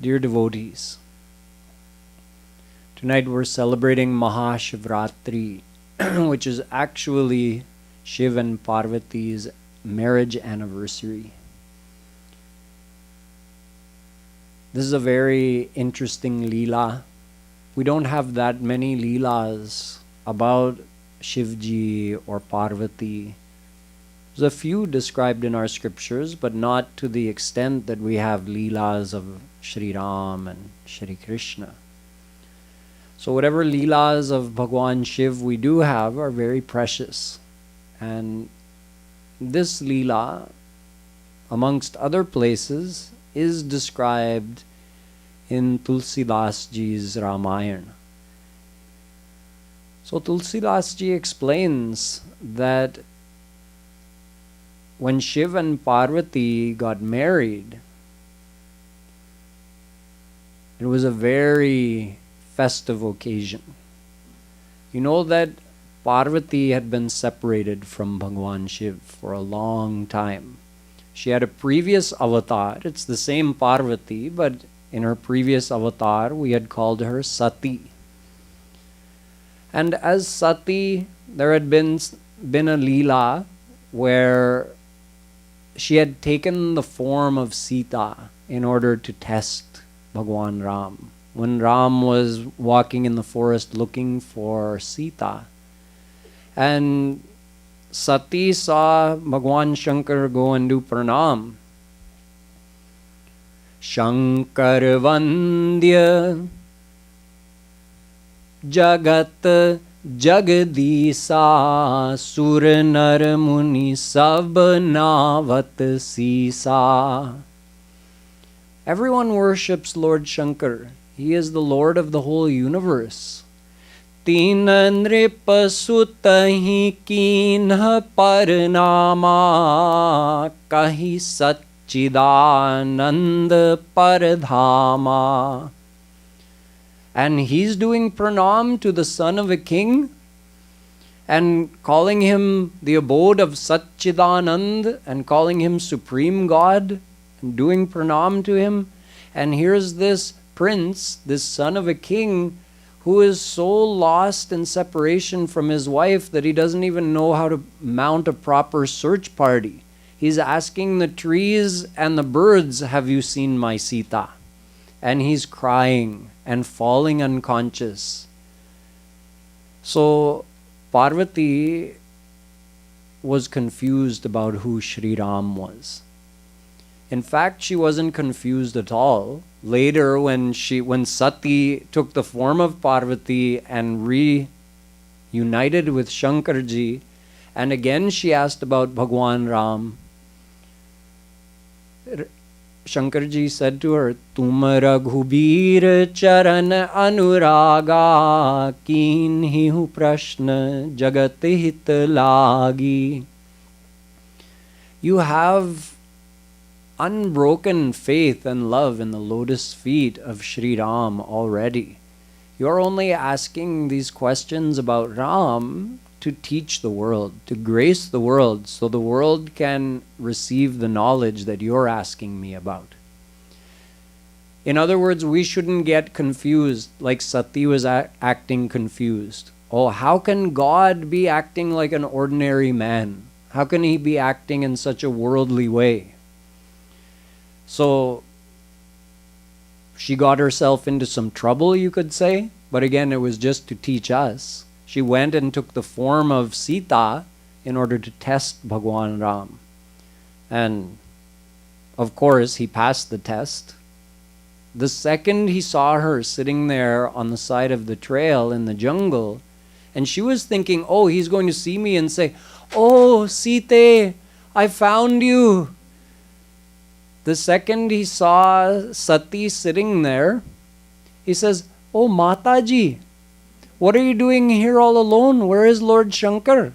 Dear devotees, tonight we're celebrating Maha Shivratri, which is actually Shiv and Parvati's marriage anniversary. This is a very interesting Leela. We don't have that many Leelas about Shivji or Parvati. There's a few described in our scriptures, but not to the extent that we have Leelas of Shri Ram and Shri Krishna. So whatever Leelas of Bhagwan Shiv we do have are very precious. And this Leela, amongst other places, is described in Tulsidas Ji's Ramayana. So Tulsidas Ji explains that when Shiv and Parvati got married, it was a very festive occasion. You know that Parvati had been separated from Bhagwan Shiv for a long time. She had a previous avatar. It's the same Parvati, but in her previous avatar, we had called her Sati. And as Sati, there had been a Leela where she had taken the form of Sita in order to test Bhagwan Ram. When Ram was walking in the forest looking for Sita, and Sati saw Bhagwan Shankar go and do pranam. Shankar Vandya Jagat Jagadisa Sur Nar Muni Sab Navat Sisa. Everyone worships Lord Shankar. He is the Lord of the whole universe. Teen nrip sutahi kinha parnama kahi Satchidanand Paradhama. And he's doing pranam to the son of a king and calling him the abode of Satchidanand and calling him Supreme God and doing pranam to him. And here's this prince, this son of a king, who is so lost in separation from his wife that he doesn't even know how to mount a proper search party. He's asking the trees and the birds, "Have you seen my Sita?" And he's crying and falling unconscious. So Parvati was confused about who Shri Ram was. In fact, she wasn't confused at all. Later, when Sati took the form of Parvati and reunited with Shankarji, and again she asked about Bhagwan Ram, Shankarji said to her, "Tum Raghubir charan anuraga kinhi hu prashna jagat hit lagi." You have unbroken faith and love in the lotus feet of Shri Ram already. You're only asking these questions about Ram to teach the world, to grace the world, so the world can receive the knowledge that you're asking me about. In other words, we shouldn't get confused like Sati was acting confused. Oh, how can God be acting like an ordinary man? How can he be acting in such a worldly way? So she got herself into some trouble, you could say, but again, it was just to teach us. She went and took the form of Sita in order to test Bhagwan Ram. And of course, he passed the test. The second he saw her sitting there on the side of the trail in the jungle, and she was thinking, oh, he's going to see me and say, "Oh, Sita, I found you." The second he saw Sati sitting there, he says, "Oh, Mataji, what are you doing here all alone? Where is Lord Shankar?"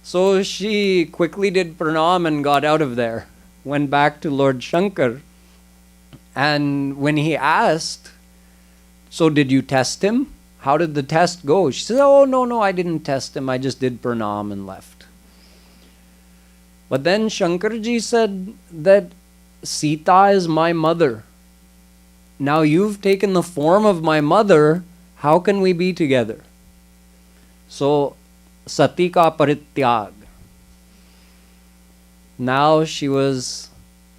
So she quickly did pranam and got out of there, went back to Lord Shankar. And when he asked, "So did you test him? How did the test go?" She said, "Oh, no, I didn't test him. I just did pranam and left." But then Shankarji said that Sita is my mother. Now you've taken the form of my mother. How can we be together? So, Sati ka parityag. Now she was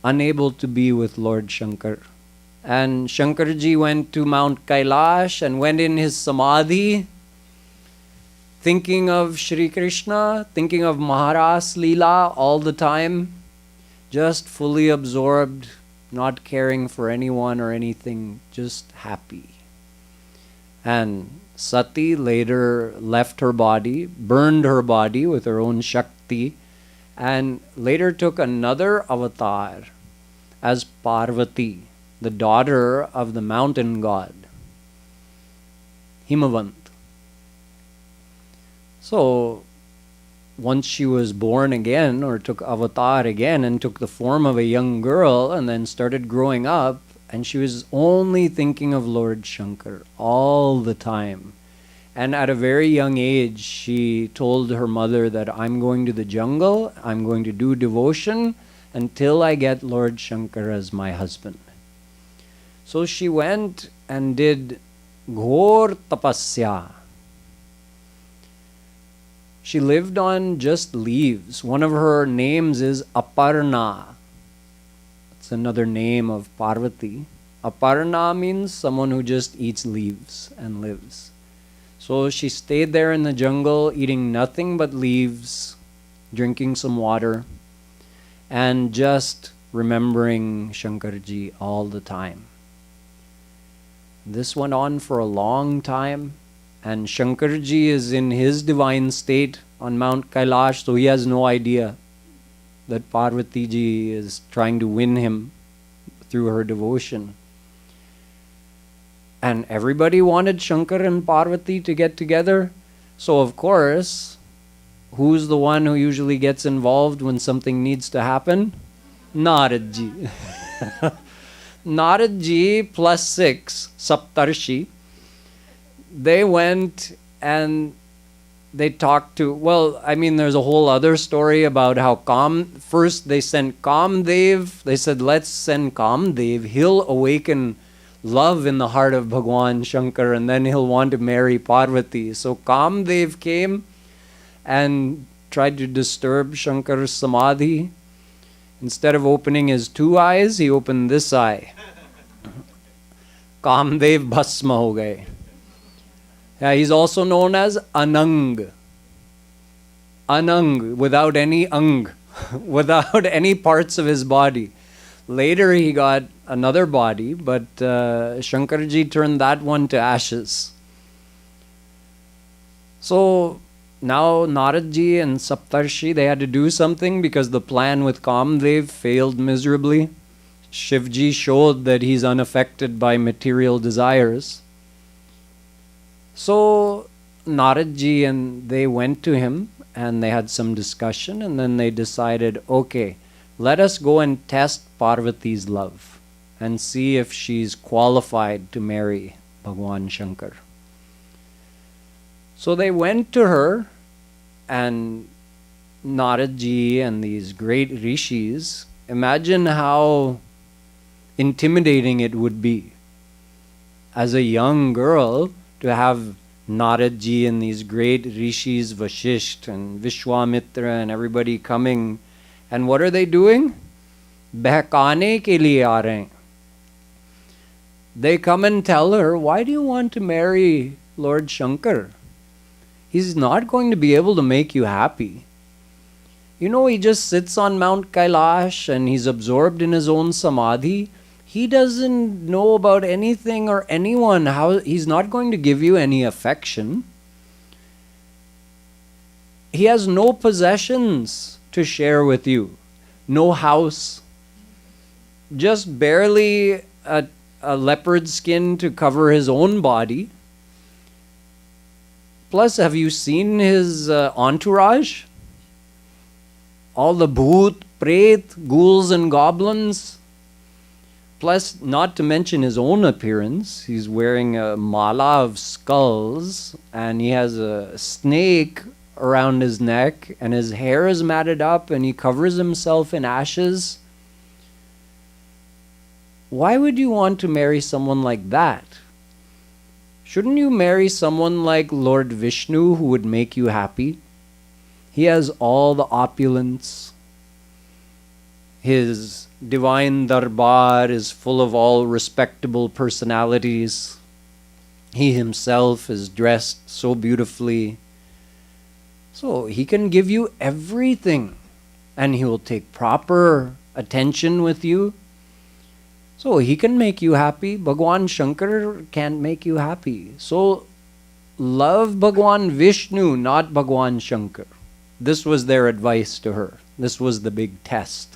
unable to be with Lord Shankar. And Shankarji went to Mount Kailash and went in his samadhi, thinking of Shri Krishna, thinking of Maharas Leela all the time, just fully absorbed, not caring for anyone or anything, just happy. And Sati later left her body, burned her body with her own Shakti, and later took another avatar as Parvati, the daughter of the mountain god, Himavant. So, once she was born again, or took avatar again, and took the form of a young girl, and then started growing up, and she was only thinking of Lord Shankar all the time. And at a very young age, she told her mother that I'm going to the jungle, I'm going to do devotion until I get Lord Shankar as my husband. So she went and did ghor tapasya. She lived on just leaves. One of her names is Aparna. It's another name of Parvati. Aparna means someone who just eats leaves and lives. So she stayed there in the jungle, eating nothing but leaves, drinking some water, and just remembering Shankarji all the time. This went on for a long time, and Shankarji is in his divine state on Mount Kailash, so he has no idea that Parvati ji is trying to win him through her devotion. And everybody wanted Shankar and Parvati to get together. So of course, who's the one who usually gets involved when something needs to happen? Naradji. Naradji plus 6, Saptarshi, they went and they talked to, there's a whole other story about how first they sent Kamdev. They said, let's send Kamdev. He'll awaken love in the heart of Bhagwan Shankar, and then he'll want to marry Parvati. So Kamdev came and tried to disturb Shankar's samadhi. Instead of opening his 2 eyes, he opened this eye. Kamdev bhasma ho gaye. Yeah, he's also known as Anang. Anang, without any ang, without any parts of his body. Later he got another body, but Shankarji turned that one to ashes. So now Naradji and Saptarshi, they had to do something because the plan with Kamdev failed miserably. Shivji showed that he's unaffected by material desires. So Naradji and they went to him and they had some discussion, and then they decided, okay, let us go and test Parvati's love and see if she's qualified to marry Bhagwan Shankar. So they went to her, and Naradji and these great rishis, imagine how intimidating it would be as a young girl to have Naradji and these great rishis, Vashisht and Vishwamitra and everybody coming. And what are they doing? Behkane ke liye aa rahe hain. They come and tell her, why do you want to marry Lord Shankar? He's not going to be able to make you happy. You know, he just sits on Mount Kailash and he's absorbed in his own samadhi. He doesn't know about anything or anyone. He's not going to give you any affection. He has no possessions to share with you. No house. Just barely a leopard skin to cover his own body. Plus, have you seen his entourage? All the bhoot, pret, ghouls and goblins. Plus, not to mention his own appearance. He's wearing a mala of skulls and he has a snake around his neck and his hair is matted up and he covers himself in ashes. why would you want to marry someone like that? Shouldn't you marry someone like Lord Vishnu who would make you happy? He has all the opulence. His divine darbar is full of all respectable personalities. He himself is dressed so beautifully. So he can give you everything, and he will take proper attention with you. So he can make you happy. Bhagwan Shankar can't make you happy. So love Bhagwan Vishnu, not Bhagwan Shankar. This was their advice to her. This was the big test.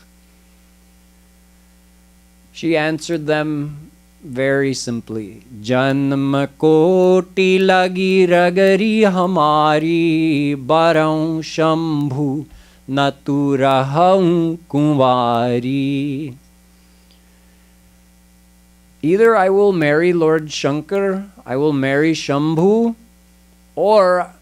She answered them very simply. Janma koti lagi ragari hamari barau shambhu natu rahau kumvari. Either I will marry Lord Shankar, I will marry Shambhu, or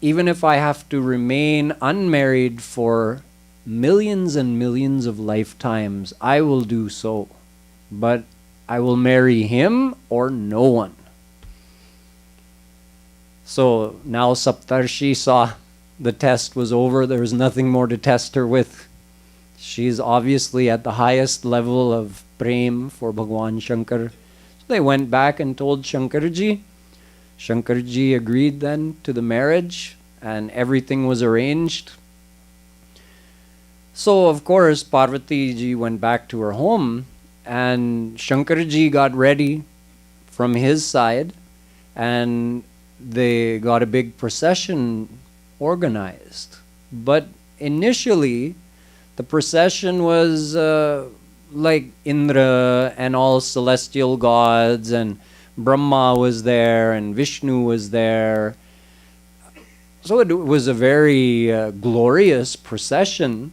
even if I have to remain unmarried for millions and millions of lifetimes, I will do so. But I will marry him or no one. So now Saptarshi saw the test was over. There was nothing more to test her with. She's obviously at the highest level of prem for Bhagwan Shankar. So they went back and told Shankarji. Shankarji agreed then to the marriage, and everything was arranged. So of course Parvati ji went back to her home, and Shankarji got ready from his side, and they got a big procession organized. But initially the procession was like Indra and all celestial gods, and Brahma was there and Vishnu was there. So it was a very glorious procession.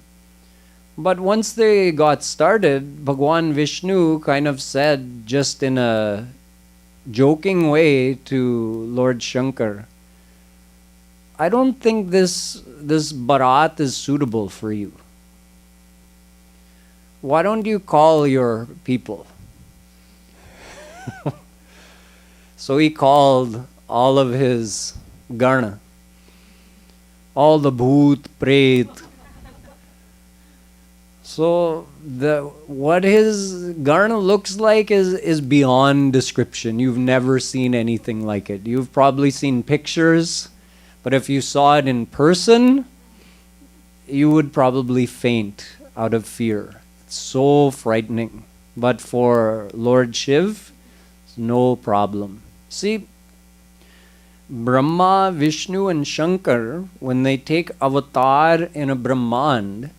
But once they got started, Bhagwan Vishnu kind of said, just in a joking way, to Lord Shankar, I don't think this barat is suitable for you. Why don't you call your people? So he called all of his Garna, all the Bhoot, Pret. So what his Garna looks like is beyond description. You've never seen anything like it. You've probably seen pictures, but if you saw it in person, you would probably faint out of fear. It's so frightening. But for Lord Shiv, it's no problem. See, Brahma, Vishnu and Shankar, when they take avatar in a Brahmand,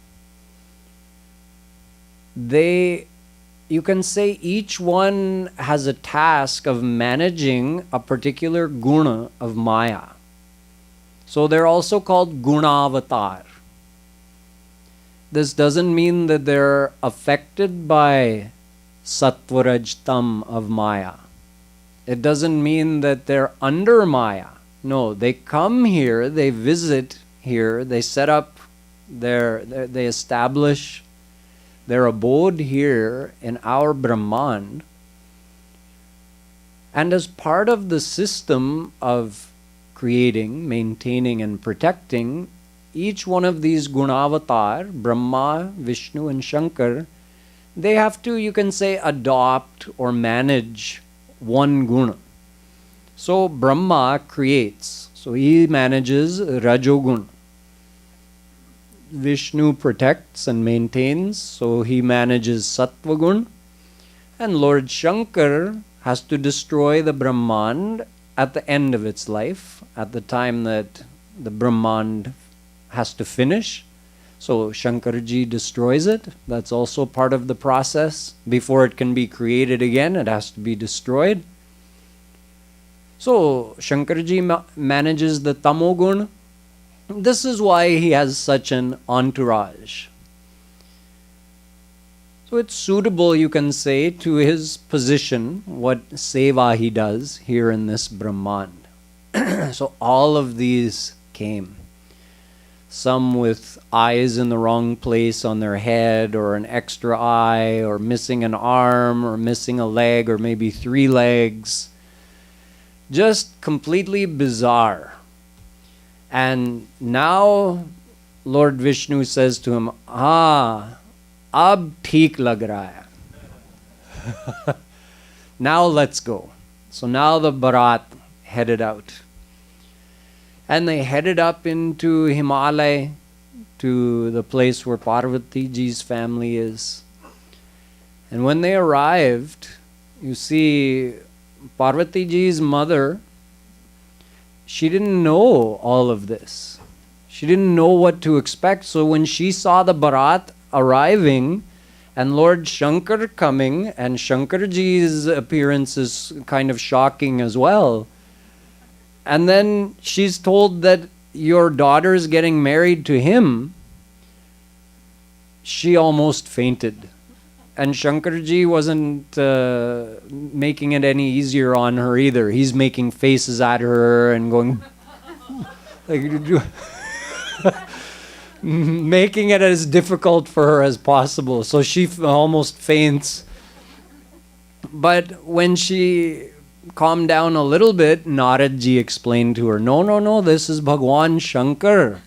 you can say each one has a task of managing a particular guna of Maya. So they're also called Gunavatar. This doesn't mean that they're affected by Sattvarajtam of Maya. It doesn't mean that they're under Maya. No, they come here, they visit here, they set up they establish their abode here in our Brahman. And as part of the system of creating, maintaining and protecting, each one of these Gunavatar, Brahma, Vishnu and Shankar, they have to, you can say, adopt or manage one guna. So Brahma creates, so he manages Rajoguna. Vishnu protects and maintains, so he manages Sattvagun. And Lord Shankar has to destroy the Brahmand at the end of its life, at the time that the Brahmand has to finish. So Shankarji destroys it. That's also part of the process. Before it can be created again, it has to be destroyed. So Shankarji manages the Tamogun. This is why he has such an entourage. So it's suitable, you can say, to his position, what seva he does here in this Brahmand. So all of these came. some with eyes in the wrong place on their head, or an extra eye, or missing an arm, or missing a leg, or maybe 3 legs. Just completely bizarre. And now Lord Vishnu says to him, ab theek lag raha hai. Now let's go. So now the Bharat headed out. And they headed up into Himalaya, to the place where Parvati Ji's family is. And when they arrived, you see, Parvati Ji's mother, she didn't know all of this. She didn't know what to expect. So when she saw the Bharat arriving and Lord Shankar coming, and Shankarji's appearance is kind of shocking as well. And then she's told that your daughter's getting married to him. She almost fainted. And Shankarji wasn't making it any easier on her either. He's making faces at her and going, like, making it as difficult for her as possible. So she almost faints. But when she calmed down a little bit, Naradji explained to her, no, this is Bhagwan Shankar.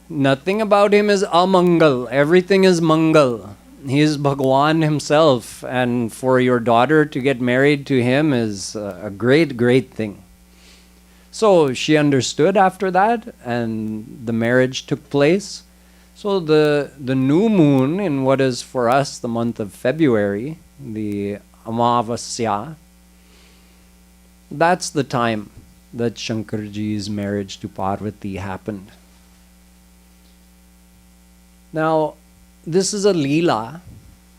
Nothing about him is amangal. Everything is mangal. He is Bhagwan himself. And for your daughter to get married to him is a great, great thing. So she understood after that, and the marriage took place. So the new moon in what is for us the month of February, the Amavasya, that's the time that Shankarji's marriage to Parvati happened. Now, this is a Leela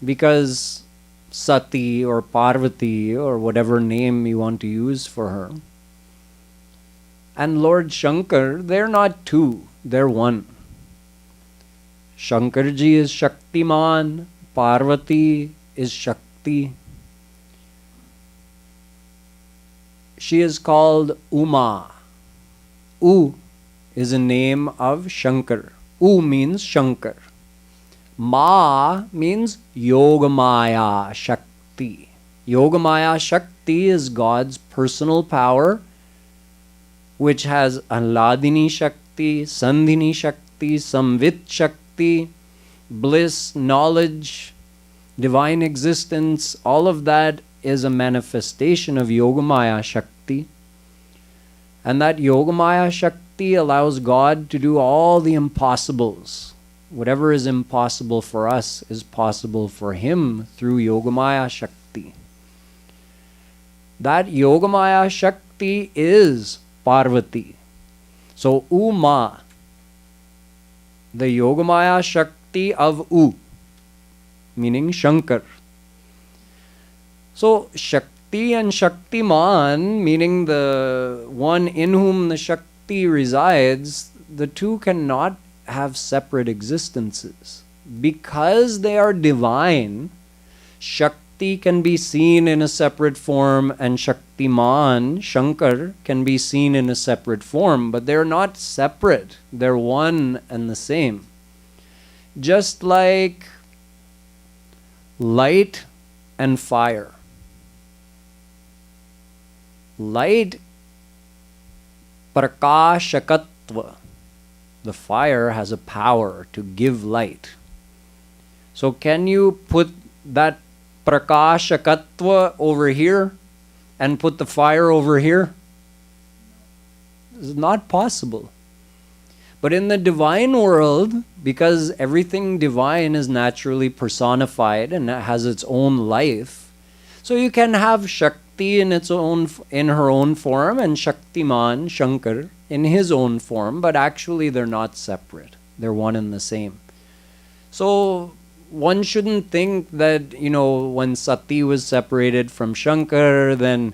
because Sati or Parvati or whatever name you want to use for her, and Lord Shankar, they're not two, they're one. Shankarji is Shaktiman, Parvati is Shakti. She is called Uma. U is a name of Shankar. U means Shankar. Ma means Yogamaya Shakti. Yogamaya Shakti is God's personal power, which has Ahladini Shakti, Sandhini Shakti, Samvit Shakti, bliss, knowledge, divine existence. All of that is a manifestation of Yogamaya Shakti. And that Yogamaya Shakti allows God to do all the impossibles. Whatever is impossible for us is possible for Him through Yogamaya Shakti. That Yogamaya Shakti is Parvati. So Uma, the Yogamaya Shakti of U, meaning Shankar. So Shakti and Shaktiman, meaning the one in whom the Shakti resides, the two cannot have separate existences. Because they are divine, Shakti can be seen in a separate form and Shaktiman, Shankar, can be seen in a separate form, but they're not separate. They're one and the same. Just like light and fire. Light, prakashakatva. The fire has a power to give light. So can you put that prakashakatva over here and put the fire over here? It's not possible. But in the divine world, because everything divine is naturally personified and has its own life, so you can have Shakti in her own form and Shaktiman, Shankar, in his own form, but actually they're not separate. They're one and the same. So one shouldn't think that, when Sati was separated from Shankar, then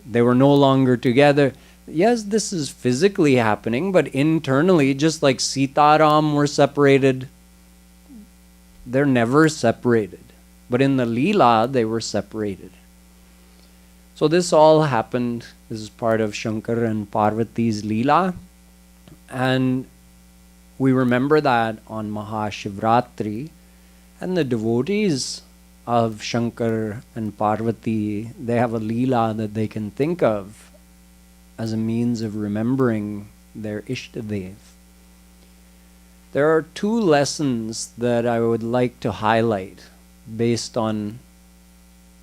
they were no longer together. Yes, this is physically happening, but internally, just like Sitaram were separated, they're never separated. But in the Leela, they were separated. So this all happened. This is part of Shankar and Parvati's Leela. And We remember that on Maha Shivratri, and the devotees of Shankar and Parvati, they have a leela that they can think of as a means of remembering their Ishtadev. There are two lessons that I would like to highlight based on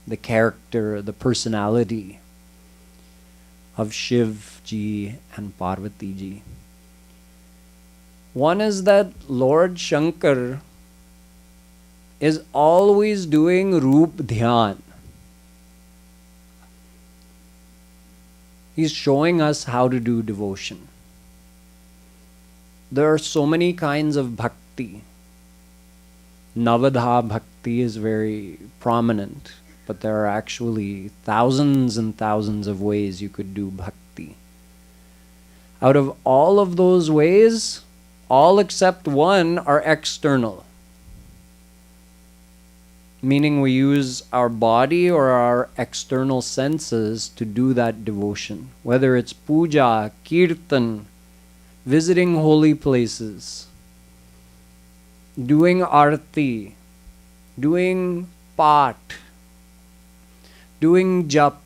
the character, the personality of Shiv ji and Parvati ji. One is that Lord Shankar is always doing Roop Dhyan. He's showing us how to do devotion. There are so many kinds of bhakti. Navadha bhakti is very prominent, but there are actually thousands and thousands of ways you could do bhakti. Out of all of those ways, all except one are external. Meaning we use our body or our external senses to do that devotion. Whether it's puja, kirtan, visiting holy places, doing arti, doing pat, doing jap.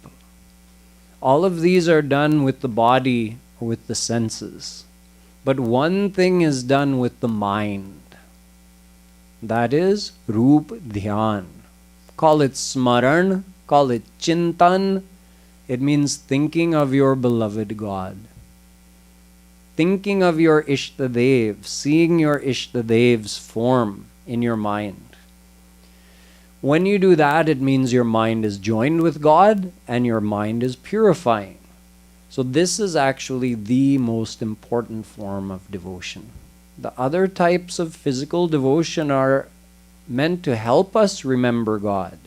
All of these are done with the body or with the senses. But one thing is done with the mind. That is Roop Dhyan. Call it Smaran, call it Chintan. It means thinking of your beloved God. Thinking of your Ishtadev, seeing your Ishtadev's form in your mind. When you do that, it means your mind is joined with God and your mind is purifying. So this is actually the most important form of devotion. The other types of physical devotion are meant to help us remember God.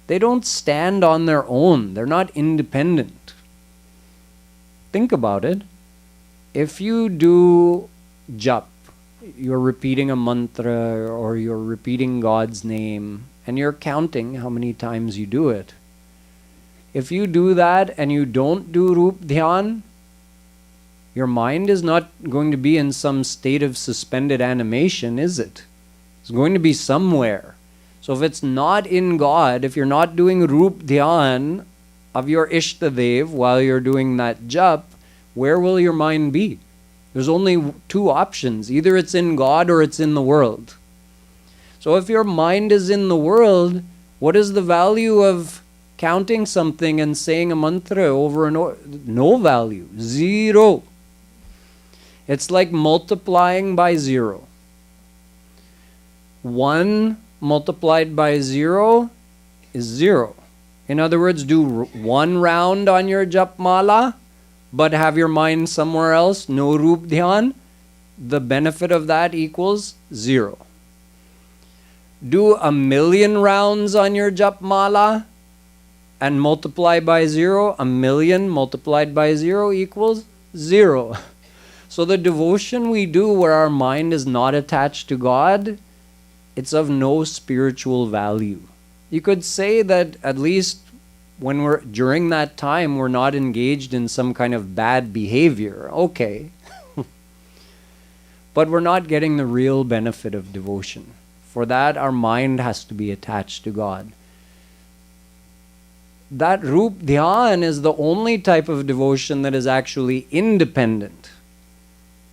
They don't stand on their own. They're not independent. Think about it. If you do jap, you're repeating a mantra or you're repeating God's name and you're counting how many times you do it. If you do that and you don't do Roop Dhyan, your mind is not going to be in some state of suspended animation, is it? It's going to be somewhere. So if it's not in God, if you're not doing Roop Dhyan of your Ishtadev while you're doing that jap, where will your mind be? There's only two options. Either it's in God or it's in the world. So if your mind is in the world, what is the value of counting something and saying a mantra over and over? No value. Zero. It's like multiplying by zero. 1 multiplied by 0 is 0. In other words, do 1 round on your jap mala, but have your mind somewhere else, no Roop Dhyan. The benefit of that equals 0. Do 1,000,000 rounds on your jap mala and multiply by 0. 1,000,000 multiplied by 0 equals 0. So the devotion we do where our mind is not attached to God, it's of no spiritual value. You could say that at least when we're during that time we're not engaged in some kind of bad behavior. Okay. But we're not getting the real benefit of devotion. For that, our mind has to be attached to God. That Roop Dhyan is the only type of devotion that is actually independent.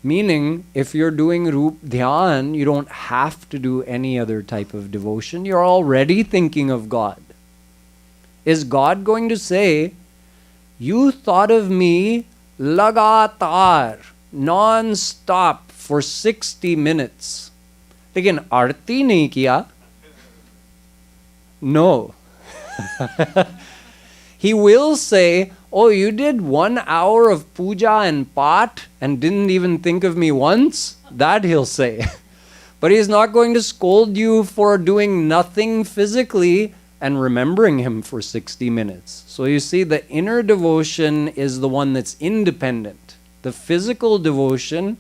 Meaning, if you're doing Roop Dhyan, you don't have to do any other type of devotion. You're already thinking of God. Is God going to say, you thought of me lagatar, non-stop for 60 minutes. Lekin arti nahi kiya? No. He will say, oh, you did 1 hour of puja and pat and didn't even think of me once? That he'll say. But he's not going to scold you for doing nothing physically and remembering him for 60 minutes. So you see, the inner devotion is the one that's independent. The physical devotion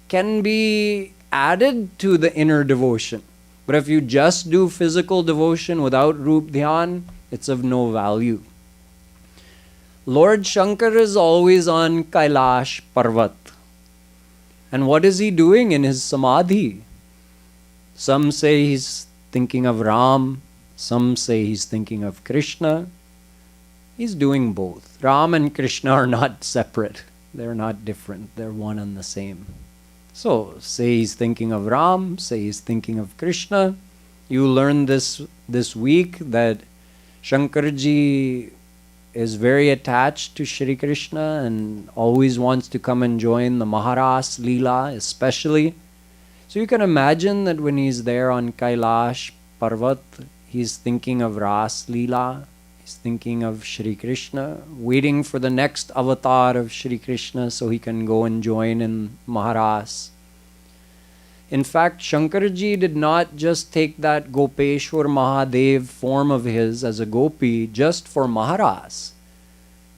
can be added to the inner devotion. But if you just do physical devotion without Roop Dhyan, it's of no value. Lord Shankar is always on Kailash Parvat. And what is he doing in his samadhi? Some say he's thinking of Ram, some say he's thinking of Krishna. He's doing both. Ram and Krishna are not separate. They're not different. They're one and the same. So, say he's thinking of Ram, say he's thinking of Krishna. You learned this week that Shankarji is very attached to Shri Krishna and always wants to come and join the Maharas Leela especially. So you can imagine that when he's there on Kailash Parvat, he's thinking of Ras Leela, he's thinking of Shri Krishna, waiting for the next avatar of Shri Krishna so he can go and join in Maharas. In fact, Shankarji did not just take that Gopeshwar Mahadev form of his as a gopi just for Maharas.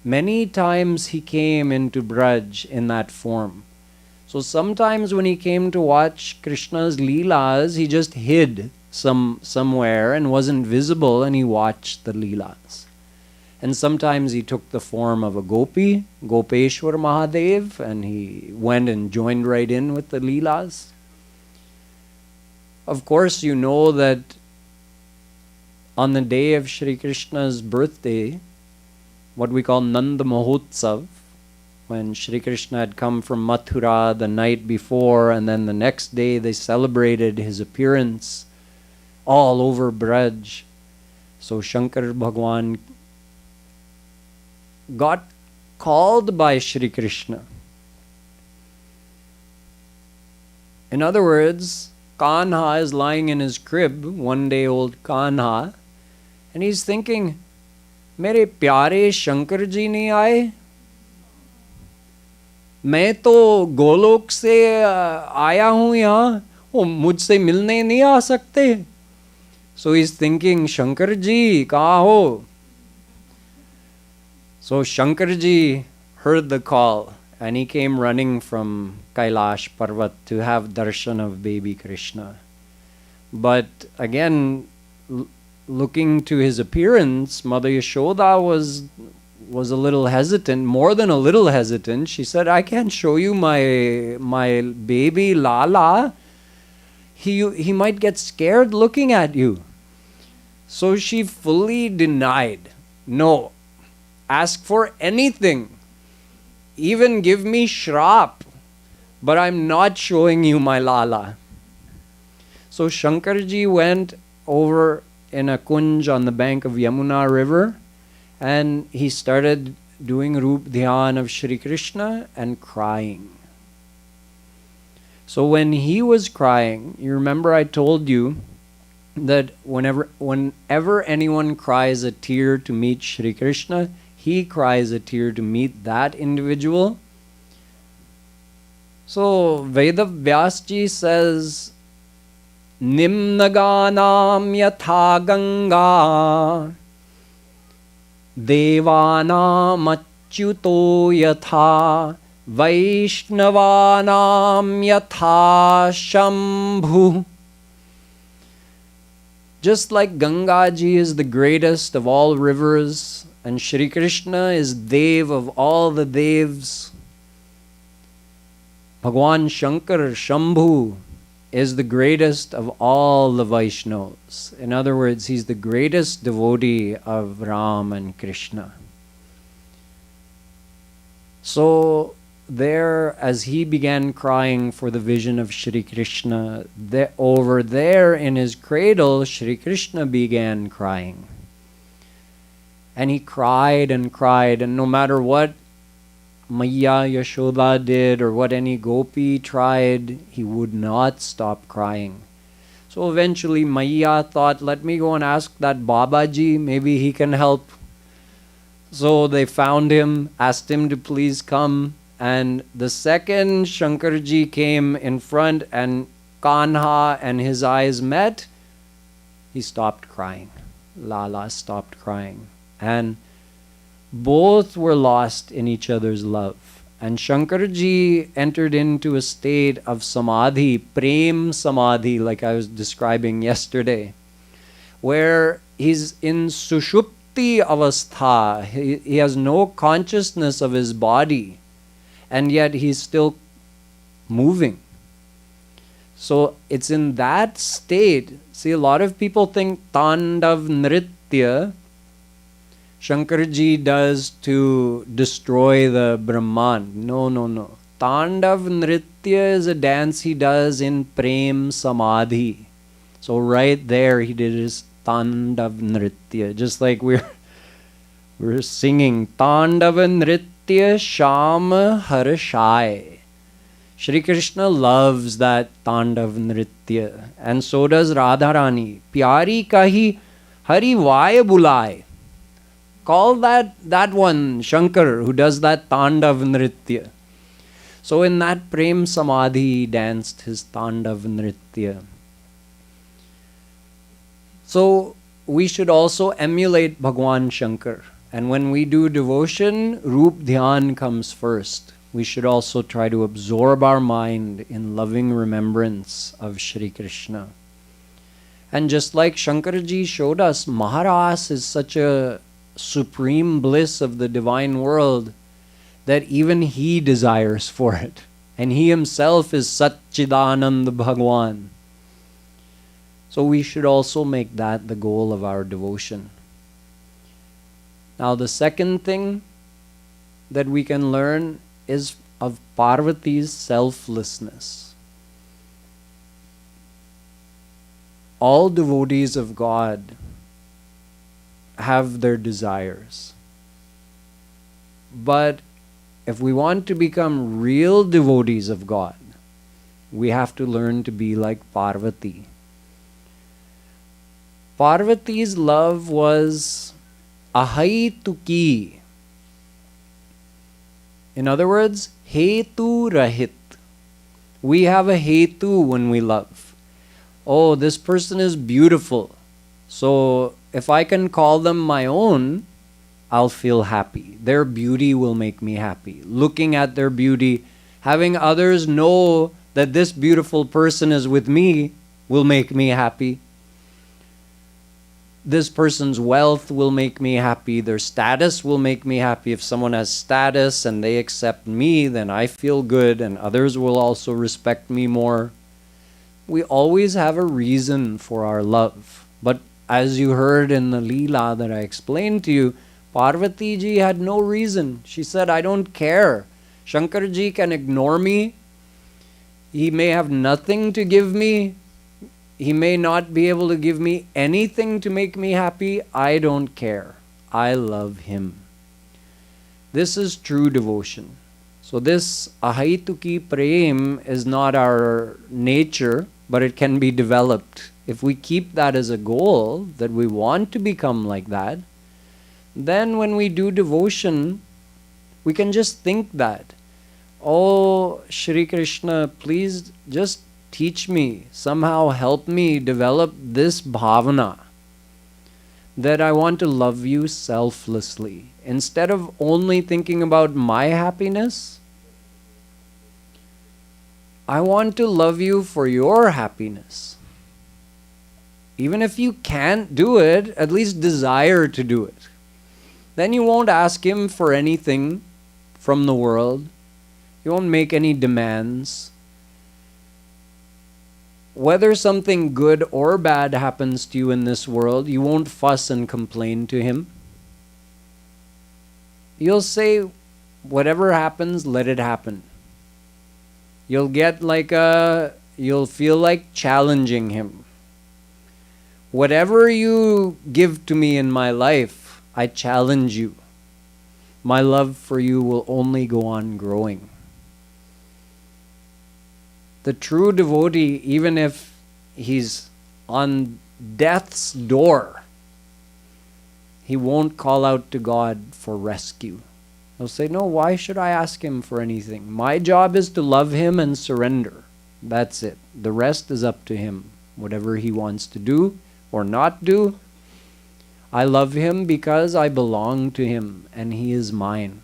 Many times he came into Braj in that form. So sometimes when he came to watch Krishna's Leelas, he just hid somewhere and wasn't visible, and he watched the Leelas. And sometimes he took the form of a gopi, Gopeshwar Mahadev, and he went and joined right in with the Leelas. Of course, you know that on the day of Shri Krishna's birthday, what we call Nanda Mahotsav, when Shri Krishna had come from Mathura the night before, and then the next day they celebrated his appearance all over Braj. So Shankar Bhagwan got called by Shri Krishna. In other words, Kanha is lying in his crib, one day old Kanha, and he's thinking, मेरे प्यारे शंकर जी नहीं आए, मैं तो गोलोक से आया हूँ यहाँ, वो मुझसे मिलने नहीं आ सकते. So he's thinking, Shankar ji, कहाँ हो? So Shankar ji heard the call and he came running from Kailash Parvat to have darshan of baby Krishna. But again, looking to his appearance, Mother Yashoda was a little hesitant, more than a little hesitant. She said, I can't show you my baby Lala. He might get scared looking at you. So she fully denied. No, ask for anything. Even give me shrap, but I'm not showing you my Lala. So Shankarji went over in a kunj on the bank of Yamuna river, and he started doing Roop Dhyan of Shri Krishna and crying. So when he was crying, you remember I told you that whenever anyone cries a tear to meet Shri Krishna, he cries a tear to meet that individual. So Vedavyasji says, Nimnaganam yatha ganga Devanam achyuto yatha Vaishnavanam yatha Shambhu. Just like Ganga ji is the greatest of all rivers and Shri Krishna is Dev of all the Devs, Bhagwan Shankar, Shambhu, is the greatest of all the Vaishnavas. In other words, he's the greatest devotee of Ram and Krishna. So there, as he began crying for the vision of Shri Krishna, over there in his cradle, Shri Krishna began crying. And he cried, and no matter what Maya Yashoda did or what any gopi tried, he would not stop crying. So eventually Maya thought, let me go and ask that Babaji, maybe he can help. So they found him, asked him to please come, and the second Shankarji came in front and Kanha and his eyes met, he stopped crying. Lala stopped crying. And both were lost in each other's love. And Shankarji entered into a state of samadhi, prem samadhi, like I was describing yesterday, where he's in sushupti avastha. He has no consciousness of his body, and yet he's still moving. So it's in that state. See, a lot of people think Tandav Nritya Shankarji does to destroy the Brahman. No. Tandav Nritya is a dance he does in Prem Samadhi. So right there he did his Tandav Nritya. Just like we're singing Tandav Nritya Shama Harshai. Shri Krishna loves that Tandav Nritya, and so does Radharani. Pyari kahi Hari Vaya Bulai. Call that one Shankar who does that Tandav Nritya. So in that Prem Samadhi he danced his Tandav Nritya. So we should also emulate Bhagwan Shankar. And when we do devotion, Roop Dhyan comes first. We should also try to absorb our mind in loving remembrance of Shri Krishna. And just like Shankarji showed us, Maharas is such a supreme bliss of the divine world that even he desires for it. And he himself is Satchidanand Bhagwan. So we should also make that the goal of our devotion. Now the second thing that we can learn is of Parvati's selflessness. All devotees of God have their desires. But if we want to become real devotees of God, we have to learn to be like Parvati. Parvati's love was ahaituki. In other words, hetu rahit. We have a hetu when we love. Oh, this person is beautiful. So if I can call them my own, I'll feel happy. Their beauty will make me happy. Looking at their beauty, having others know that this beautiful person is with me will make me happy. This person's wealth will make me happy. Their status will make me happy. If someone has status and they accept me, then I feel good and others will also respect me more. We always have a reason for our love. But as you heard in the Leela that I explained to you, Parvati ji had no reason. She said, I don't care. Shankarji can ignore me. He may have nothing to give me. He may not be able to give me anything to make me happy. I don't care. I love him. This is true devotion. So this ahaituki prem is not our nature, but it can be developed. If we keep that as a goal, that we want to become like that, then when we do devotion, we can just think that, oh, Shri Krishna, please just teach me, somehow help me develop this bhavana that I want to love you selflessly. Instead of only thinking about my happiness, I want to love you for your happiness. Even if you can't do it, at least desire to do it. Then you won't ask him for anything from the world. You won't make any demands. Whether something good or bad happens to you in this world, you won't fuss and complain to him. You'll say, whatever happens, let it happen. You'll feel like challenging him. Whatever you give to me in my life, I challenge you. My love for you will only go on growing. The true devotee, even if he's on death's door, he won't call out to God for rescue. He'll say, no, why should I ask him for anything? My job is to love him and surrender. That's it. The rest is up to him. Whatever he wants to do or not do, I love him because I belong to him and he is mine.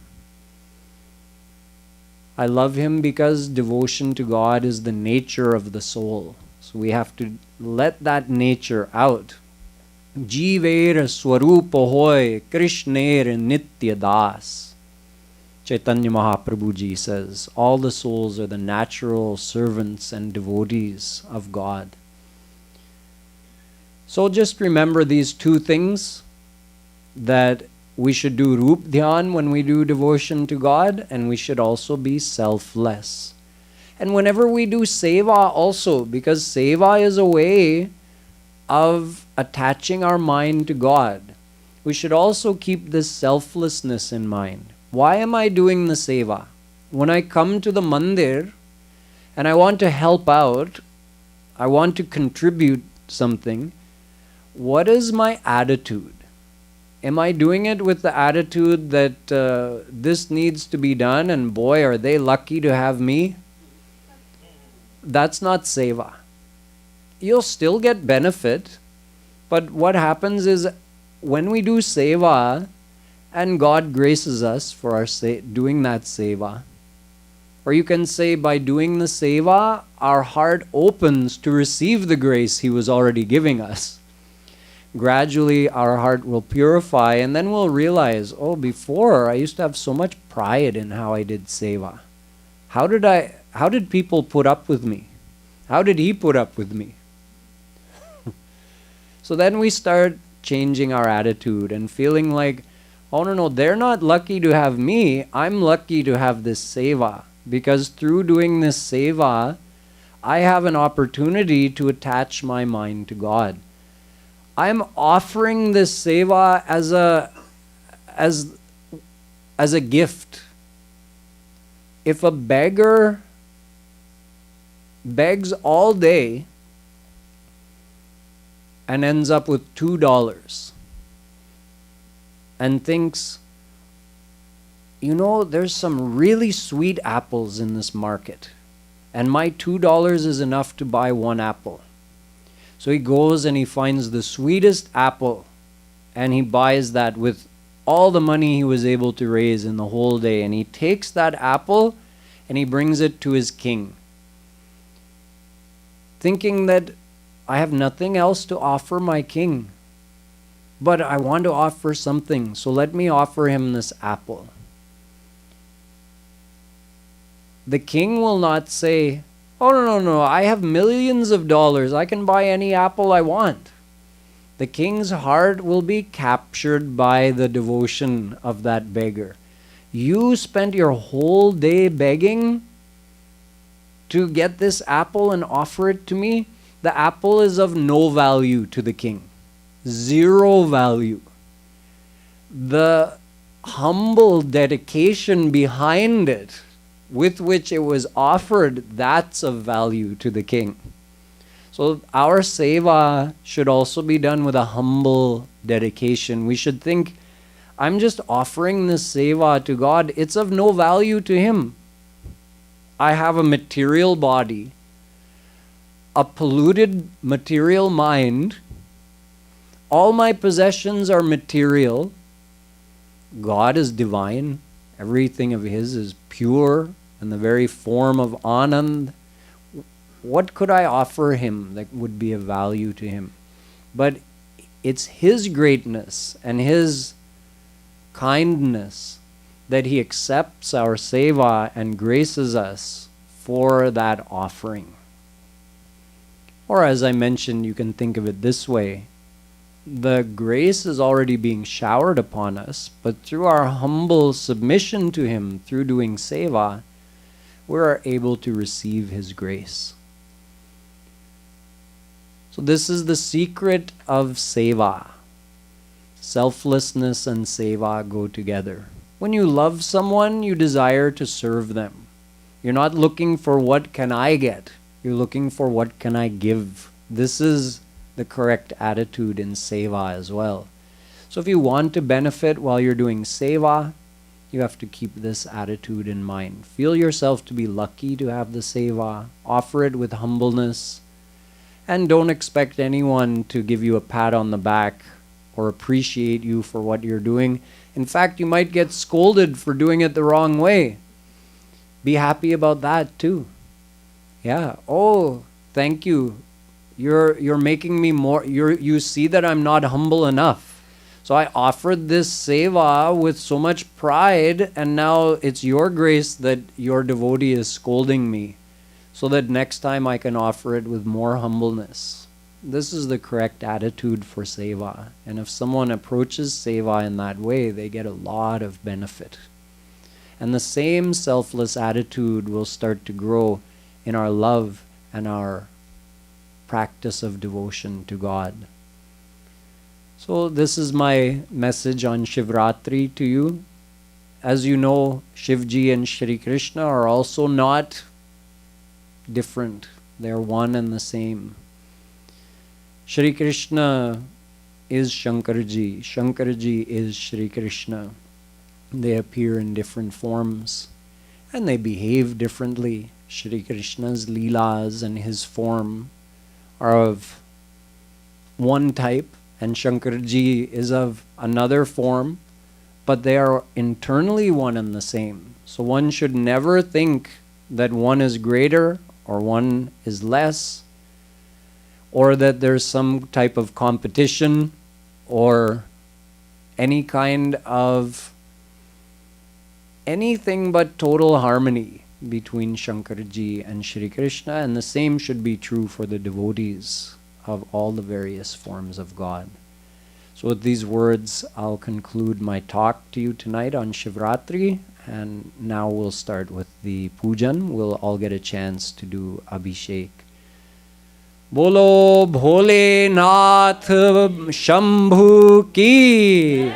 I love him because devotion to God is the nature of the soul. So we have to let that nature out. Jiver swarupa hoy Krishner nitya das. Chaitanya Mahaprabhu ji says, all the souls are the natural servants and devotees of God. So just remember these two things, that we should do Rup Dhyan when we do devotion to God, and we should also be selfless. And whenever we do Seva also, because Seva is a way of attaching our mind to God, we should also keep this selflessness in mind. Why am I doing the Seva? When I come to the mandir and I want to help out, I want to contribute something, what is my attitude? Am I doing it with the attitude that this needs to be done and boy are they lucky to have me? That's not Seva. You'll still get benefit, but what happens is when we do Seva and God graces us for our doing that Seva, or you can say by doing the Seva, our heart opens to receive the grace He was already giving us. Gradually our heart will purify, and then we'll realize, oh, before I used to have so much pride in how I did Seva. How did people put up with me? How did He put up with me? So then we start changing our attitude and feeling like, oh no, they're not lucky to have me, I'm lucky to have this Seva. Because through doing this Seva, I have an opportunity to attach my mind to God. I'm offering this Seva as a gift. If a beggar begs all day and ends up with $2 and thinks, there's some really sweet apples in this market and my $2 is enough to buy one apple. So he goes and he finds the sweetest apple and he buys that with all the money he was able to raise in the whole day, and he takes that apple and he brings it to his king, thinking that I have nothing else to offer my king, but I want to offer something, so let me offer him this apple. The king will not say, oh no, I have millions of dollars, I can buy any apple I want. The king's heart will be captured by the devotion of that beggar. You spent your whole day begging to get this apple and offer it to me. The apple is of no value to the king. Zero value. The humble dedication behind it, with which it was offered, that's of value to the king. So our Seva should also be done with a humble dedication. We should think, I'm just offering this Seva to God. It's of no value to Him. I have a material body, a polluted material mind. All my possessions are material. God is divine. Everything of His is pure and the very form of Anand. What could I offer Him that would be of value to Him? But it's His greatness and His kindness that He accepts our Seva and graces us for that offering. Or as I mentioned, you can think of it this way. The grace is already being showered upon us, but through our humble submission to Him, through doing Seva, we are able to receive His grace. So this is the secret of Seva. Selflessness and Seva go together. When you love someone, you desire to serve them. You're not looking for what can I get. You're looking for what can I give. This is the correct attitude in Seva as well. So if you want to benefit while you're doing Seva, you have to keep this attitude in mind. Feel yourself to be lucky to have the Seva. Offer it with humbleness. And don't expect anyone to give you a pat on the back or appreciate you for what you're doing. In fact, you might get scolded for doing it the wrong way. Be happy about that too. Yeah. Oh, thank you. You're making me more. You see that I'm not humble enough. So I offered this seva with so much pride, and now it's your grace that your devotee is scolding me, so that next time I can offer it with more humbleness. This is the correct attitude for seva. And if someone approaches seva in that way, they get a lot of benefit. And the same selfless attitude will start to grow in our love and our practice of devotion to God. So this is my message on Shivratri to you. As you know, Shivji and Shri Krishna are also not different. They're one and the same. Shri Krishna is Shankarji. Shankarji is Shri Krishna. They appear in different forms and they behave differently. Shri Krishna's leelas and his form are of one type, and Shankarji is of another form, but they are internally one and the same. So one should never think that one is greater or one is less, or that there's some type of competition or any kind of anything but total harmony between Shankarji and Shri Krishna, and the same should be true for the devotees of all the various forms of God. So with these words, I'll conclude my talk to you tonight on Shivratri, and now we'll start with the pujan. We'll all get a chance to do Abhishek. Bolo Bholenath Shambhu Ki